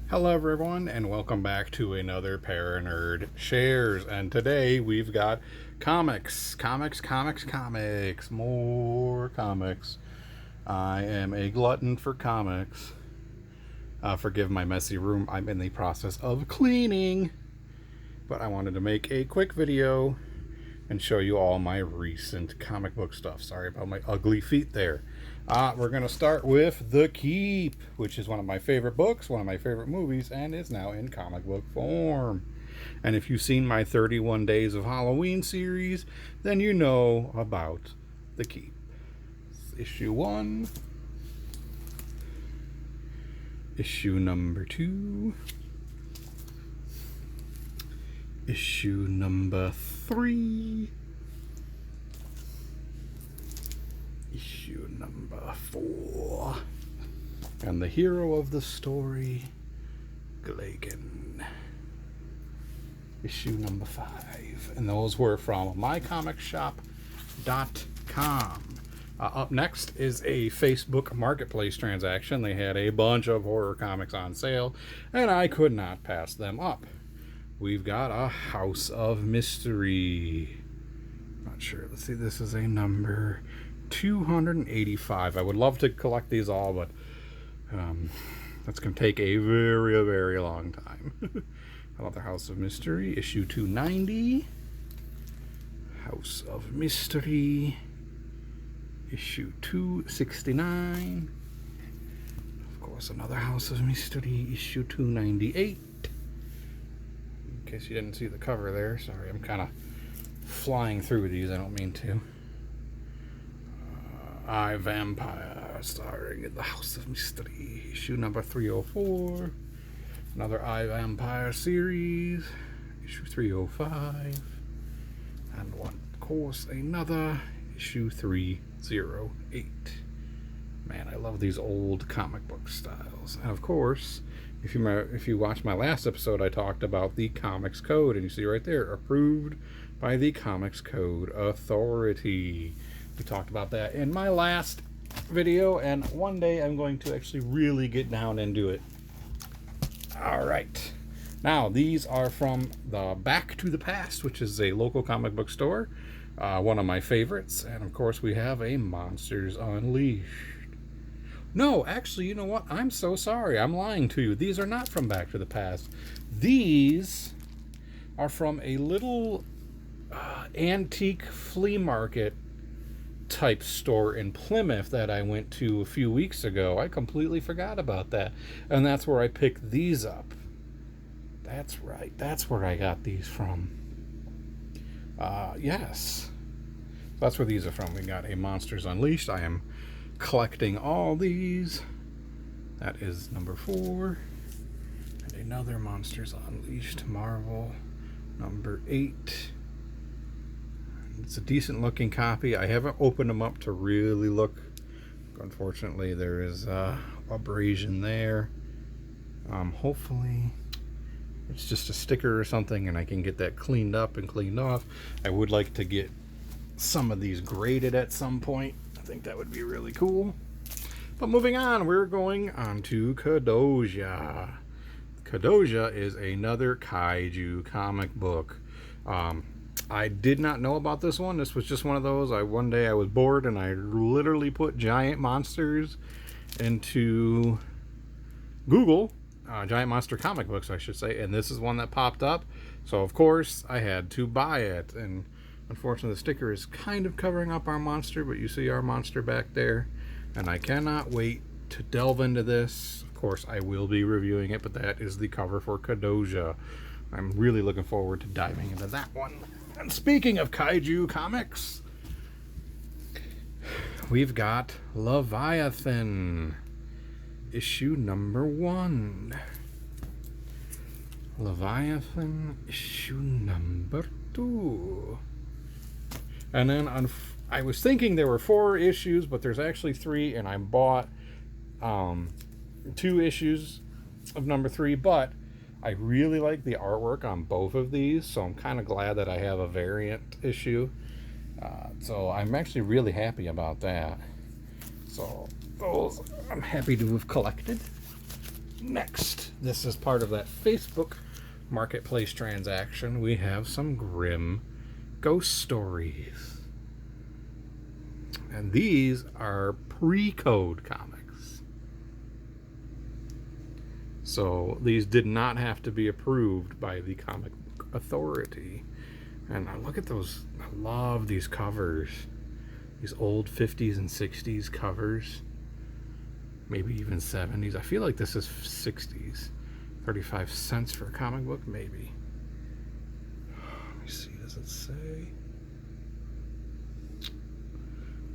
Hello everyone and welcome back to another Paranerd Shares, and today we've got comics, more comics. I am a glutton for comics. Forgive my messy room, I'm in the process of cleaning, but I wanted to make a quick video and show you all my recent comic book stuff. Sorry about my ugly feet there. We're going to start with The Keep, which is one of my favorite books, one of my favorite movies, and is now in comic book form. And if you've seen my 31 Days of Halloween series, then you know about The Keep. Issue 1. Issue number 2. Issue number 3. Issue number 4. And the hero of the story, Glagan. Issue number 5. And those were from mycomicshop.com. Up next is a Facebook Marketplace transaction. They had a bunch of horror comics on sale, and I could not pass them up. We've got a House of Mystery. Not sure. Let's see. This is a number 285. I would love to collect these all, but that's going to take a very, very long time. Another House of Mystery, issue 290. House of Mystery, issue 269. Of course, another House of Mystery, issue 298. In case you didn't see the cover there, sorry, I'm kind of flying through these, I don't mean to. I, Vampire, starring in the House of Mystery, issue number 304. Another I, Vampire series, issue 305. And one, of course, another, issue 308. Man, I love these old comic book styles. And of course, if you watched my last episode, I talked about the Comics Code, and you see right there, approved by the Comics Code Authority. We talked about that in my last video, and one day I'm going to actually really get down and do it. All right. Now, these are from the Back to the Past, which is a local comic book store, one of my favorites. And of course, we have a Monsters Unleashed. No, actually, you know what? I'm so sorry. I'm lying to you. These are not from Back to the Past. These are from a little antique flea market type store in Plymouth that I went to a few weeks ago. I completely forgot about that. And that's where I picked these up. That's right. That's where I got these from. Yes. That's where these are from. We got a Monsters Unleashed. I am collecting all these. That is number 4. And another Monsters Unleashed Marvel, number 8. It's a decent looking copy. I haven't opened them up to really look. Unfortunately, there is abrasion there. Hopefully it's just a sticker or something and I can get that cleaned up and cleaned off. I would like to get some of these graded at some point. I think that would be really cool. But moving on, we're going on to Kadogia. Kadogia is another kaiju comic book. I did not know about this one. This was just one of those. One day I was bored and I literally put giant monsters into Google. Giant monster comic books, I should say. And this is one that popped up. So, of course, I had to buy it. And unfortunately, the sticker is kind of covering up our monster. But you see our monster back there. And I cannot wait to delve into this. Of course, I will be reviewing it. But that is the cover for Kadogia. I'm really looking forward to diving into that one. And speaking of kaiju comics, we've got Leviathan, issue number 1. Leviathan, issue number 2. And then I was thinking there were 4 issues, but there's actually 3, and I bought 2 issues of number 3, but I really like the artwork on both of these, so I'm kind of glad that I have a variant issue. So I'm actually really happy about that. So those I'm happy to have collected. Next, this is part of that Facebook Marketplace transaction. We have some Grimm ghost stories. And these are pre-code comics. So these did not have to be approved by the Comic Book Authority. And I look at those, I love these covers. These old 50s and 60s covers. Maybe even 70s. I feel like this is 60s. 35 cents for a comic book, maybe. Let me see, does it say?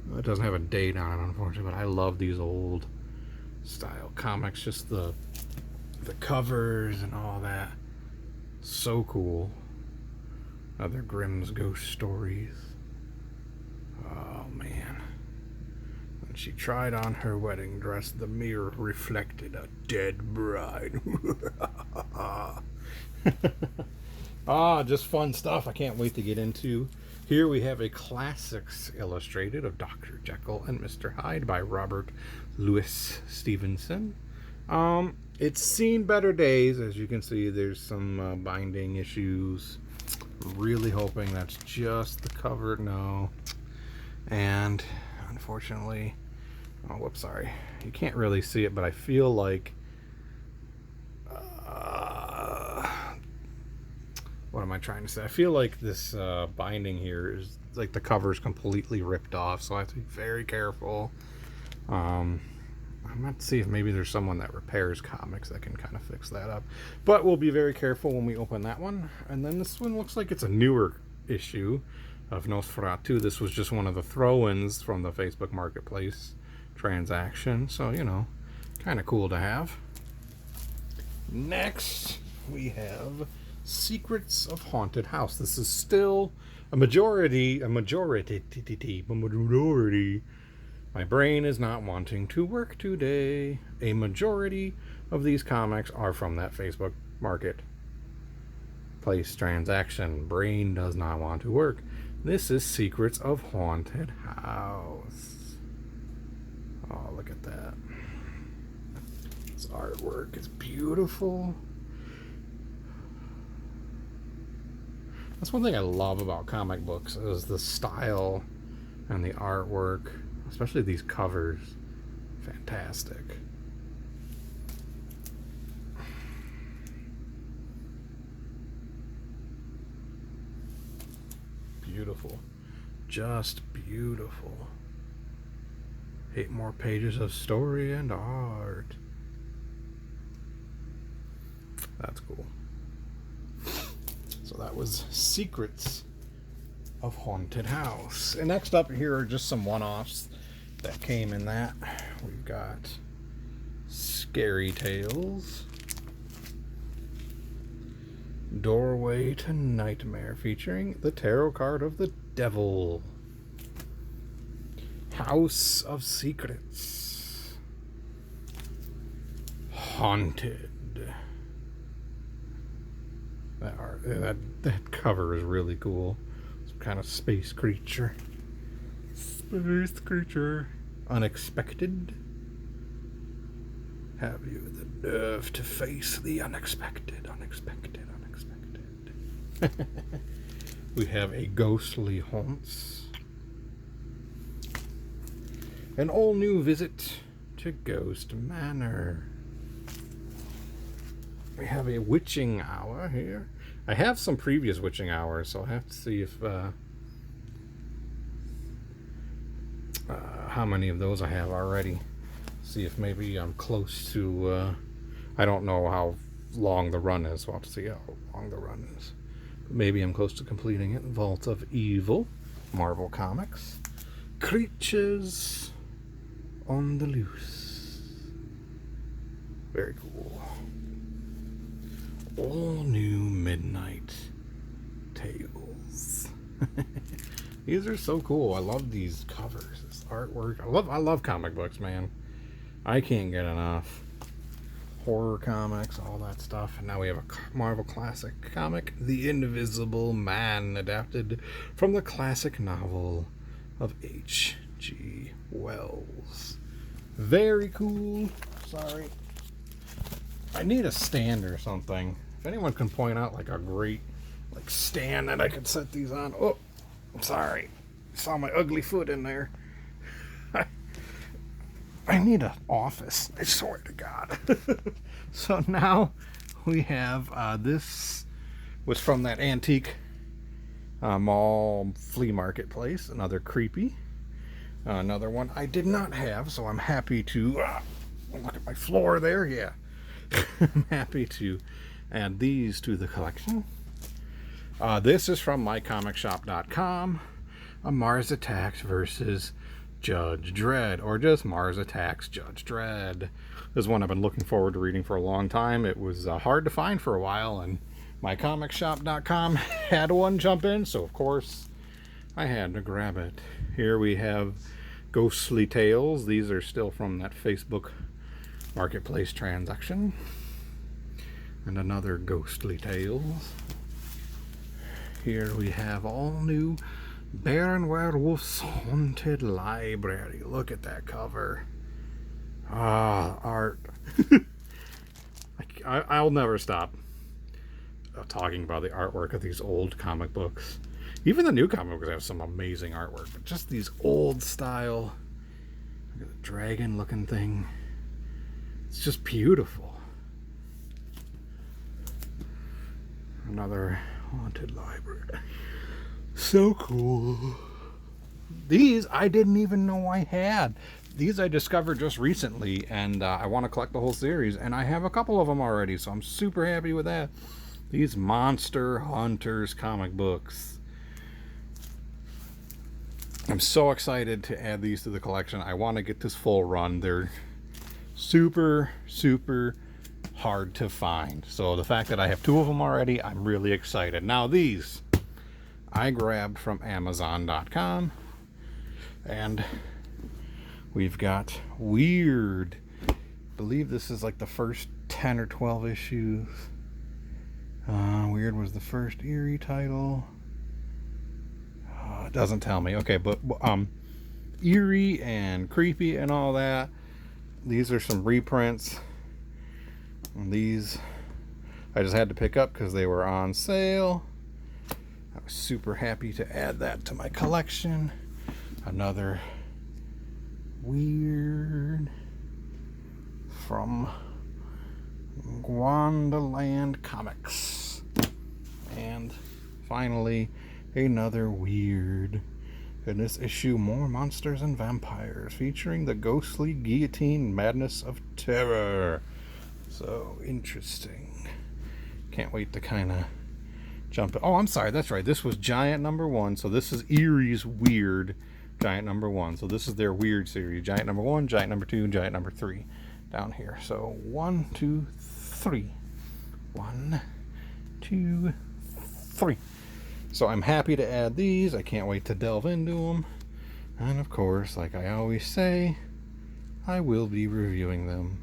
Well, it doesn't have a date on it, unfortunately, but I love these old style comics. Just the covers and all that. So cool. Other Grimm's ghost stories. Oh, man. When she tried on her wedding dress, the mirror reflected a dead bride. Ah, just fun stuff. I can't wait to get into. Here we have a Classics Illustrated of Dr. Jekyll and Mr. Hyde by Robert Louis Stevenson. It's seen better days. As you can see, there's some binding issues. Really hoping that's just the cover. No. And unfortunately, oh, whoops, sorry. You can't really see it, but I feel like what am I trying to say? I feel like this binding here is like the cover's completely ripped off, so I have to be very careful. I'm not see if maybe there's someone that repairs comics that can kind of fix that up, but we'll be very careful when we open that one. And then this one looks like it's a newer issue of Nosferatu. This was just one of the throw-ins from the Facebook Marketplace transaction, so you know, kind of cool to have. Next we have Secrets of Haunted House. This is still a majority. My brain is not wanting to work today. A majority of these comics are from that Facebook Marketplace transaction. Brain does not want to work. This is Secrets of Haunted House. Oh, look at that. This artwork is beautiful. That's one thing I love about comic books is the style and the artwork, especially these covers. Fantastic. Beautiful. Just beautiful. 8 more pages of story and art. That's cool. So that was Secrets of Haunted House. And next up here are just some one-offs that came in that. We've got Scary Tales, Doorway to Nightmare, featuring the tarot card of the devil, House of Secrets, Haunted. That cover is really cool. Some kind of space creature. Space creature. Unexpected. Have you the nerve to face the unexpected? Unexpected. We have a Ghostly Haunts. An all-new visit to Ghost Manor. We have a Witching Hour here. I have some previous Witching Hours, so I'll have to see if how many of those I have already. See if maybe I'm close to I don't know how long the run is, so I'll have to see how long the run is. But maybe I'm close to completing it. Vault of Evil, Marvel Comics. Creatures on the Loose. Very cool. All new Midnight Tales. These are so cool. I love these covers, this artwork. I love comic books, man. I can't get enough. Horror comics, all that stuff. And now we have a Marvel classic comic, The Invisible Man, adapted from the classic novel of H.G. Wells. Very cool. Sorry. I need a stand or something. If anyone can point out like a great like stand that I could set these on. Oh, I'm sorry. Saw my ugly foot in there. I need an office. I swear to God. So now we have this was from that antique mall flea market place. Another creepy. Another one I did not have, so I'm happy to look at my floor there. Yeah, I'm happy to add these to the collection. This is from mycomicshop.com. A Mars Attacks versus Judge Dredd, or just Mars Attacks Judge Dredd. This is one I've been looking forward to reading for a long time. It was hard to find for a while, and mycomicshop.com had one jump in, so of course I had to grab it. Here we have Ghostly Tales. These are still from that Facebook Marketplace transaction. And another Ghostly Tales. Here we have all new Baron Werewolf's Haunted Library. Look at that cover. Art. I'll never stop talking about the artwork of these old comic books. Even the new comic books have some amazing artwork, but just these old style, look at the dragon looking thing. It's just beautiful. Another haunted library. So cool. These I didn't even know I had. These I discovered just recently, and I want to collect the whole series, and I have a couple of them already, so I'm super happy with that. These Monster Hunters comic books. I'm so excited to add these to the collection. I want to get this full run. They're super, super hard to find. So the fact that I have two of them already, I'm really excited. Now these I grabbed from Amazon.com, and we've got Weird. I believe this is like the first 10 or 12 issues. Weird was the first Eerie title. It doesn't tell me. Okay, but Eerie and Creepy and all that. These are some reprints. And these I just had to pick up because they were on sale. I was super happy to add that to my collection. Another Weird from Gwandaland Comics. And finally, another Weird. In this issue, more monsters and vampires, featuring the ghostly guillotine madness of terror. So interesting. Can't wait to kind of jump. Oh, I'm sorry. That's right. This was Giant number 1. So this is Eerie's Weird Giant number 1. So this is their Weird series. Giant number 1, Giant number 2, Giant number 3 down here. So 1, 2, 3. 1, 2, 3. So I'm happy to add these. I can't wait to delve into them. And of course, like I always say, I will be reviewing them.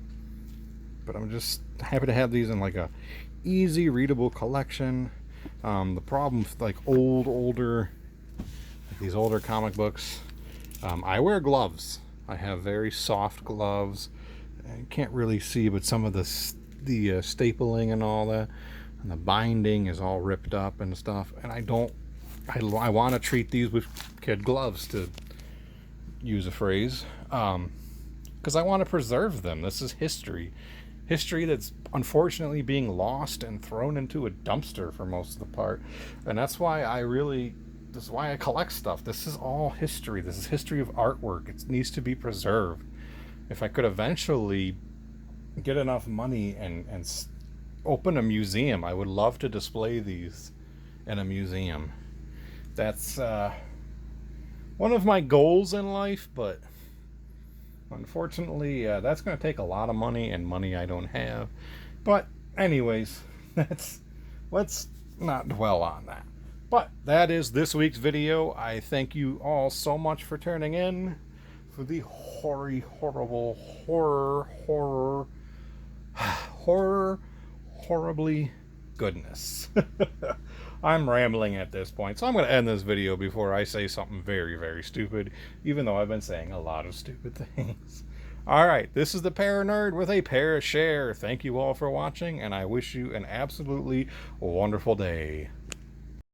But I'm just happy to have these in like a easy readable collection. The problem with like these older comic books, I wear gloves. I have very soft gloves. You can't really see, but some of the stapling and all that, and the binding is all ripped up and stuff. And I want to treat these with kid gloves, to use a phrase, because I want to preserve them. This is history that's unfortunately being lost and thrown into a dumpster for most of the part. And that's why this is why I collect stuff. This is all history. This is history of artwork. It needs to be preserved. If I could eventually get enough money and open a museum, I would love to display these in a museum. That's one of my goals in life, but unfortunately, that's going to take a lot of money, and money I don't have. But anyways, let's not dwell on that. But that is this week's video. I thank you all so much for turning in for the horribly goodness. I'm rambling at this point, so I'm going to end this video before I say something very, very stupid, even though I've been saying a lot of stupid things. All right, this is the Para-Nerd with a Para-Share. Thank you all for watching, and I wish you an absolutely wonderful day.